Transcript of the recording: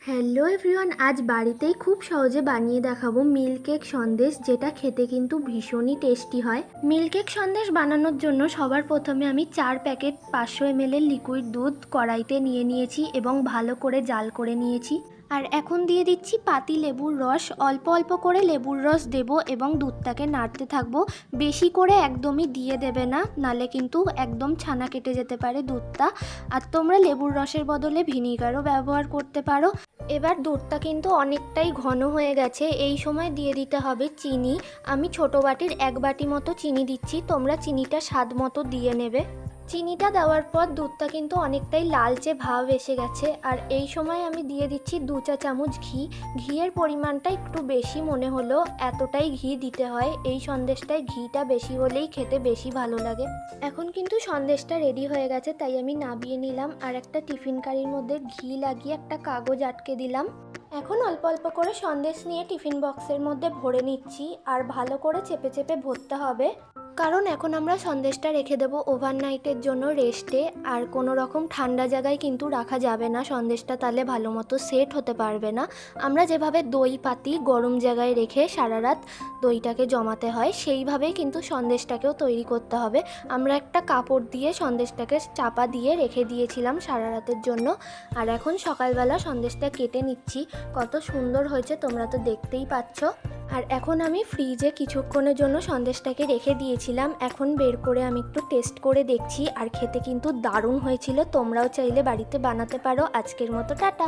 Hello everyone, আজ বাড়িতেই খুব সহজে বানিয়ে দেখাবো মিল্ক কেক সন্দেশ, যেটা খেতে কিন্তু ভীষণই টেস্টি হয়। মিল্ক কেক সন্দেশ বানানোর জন্য সবার প্রথমে আমি 4 প্যাকেট 500 ml লিকুইড দুধ কড়াইতে নিয়ে নিয়েছি এবং ভালো করে জাল করে নিয়েছি। আর এখন দিয়ে দিচ্ছি পাতি লেবুর রস, অল্প অল্প করে লেবুর রস দেব এবং দুধটাকে নাড়তে থাকবো। বেশি করে একদমই দিয়ে দেবে না, নালে কিন্তু একদম ছানা কেটে যেতে পারে দুধটা। আর তোমরা লেবুর রসের বদলে ভিনিগারও ব্যবহার করতে পারো। এবার দুধটা কিন্তু অনেকটাই ঘন হয়ে গেছে, এই সময় দিয়ে দিতে হবে চিনি। আমি ছোট বাটির 1 বাটি মতো চিনি দিচ্ছি, তোমরা চিনিটা স্বাদ মতো দিয়ে নেবে। চিনিটা দেওয়ার পর দুধটা কিন্তু অনেকটাই লালচে ভাব এসে গেছে, আর এই সময় আমি দিয়ে দিচ্ছি 2 চা চামচ ঘি। ঘিয়ের পরিমাণটা একটু বেশি মনে হলো, এতটাই ঘি দিতে হয় এই সন্দেশটায়, ঘিটা বেশি হলেই খেতে বেশি ভালো লাগে। এখন কিন্তু সন্দেশটা রেডি হয়ে গেছে, তাই আমি নামিয়ে নিলাম আর একটা টিফিন কারির মধ্যে ঘি লাগিয়ে একটা কাগজ আটকে দিলাম। এখন অল্প অল্প করে সন্দেশ নিয়ে টিফিন বক্সের মধ্যে ভরে নিচ্ছি, আর ভালো করে চেপে চেপে ভরতে হবে, কারণ এখন আমরা সন্দেশটা রেখে দেবো ওভারনাইটের জন্য রেস্টে। আর কোনো রকম ঠান্ডা জায়গায় কিন্তু রাখা যাবে না সন্দেশটা, তাহলে ভালো মতো সেট হতে পারবে না। আমরা যেভাবে দই পাতি গরম জায়গায় রেখে সারা রাত দইটাকে জমাতে হয়, সেইভাবেই কিন্তু সন্দেশটাকেও তৈরি করতে হবে। আমরা একটা কাপড় দিয়ে সন্দেশটাকে চাপা দিয়ে রেখে দিয়েছিলাম সারা রাতের জন্য। আর এখন সকালবেলা সন্দেশটা কেটে নিচ্ছি, কত সুন্দর হয়েছে তোমরা তো দেখতেই পাচ্ছ। আর এখন আমি ফ্রিজে কিছুক্ষণের জন্য সন্দেশটাকে রেখে দিয়েছিলাম, এখন বের করে আমি একটু টেস্ট করে দেখছি, আর খেতে কিন্তু দারুণ হয়েছিল। তোমরাও চাইলে বাড়িতে বানাতে পারো। আজকের মতো টাটা।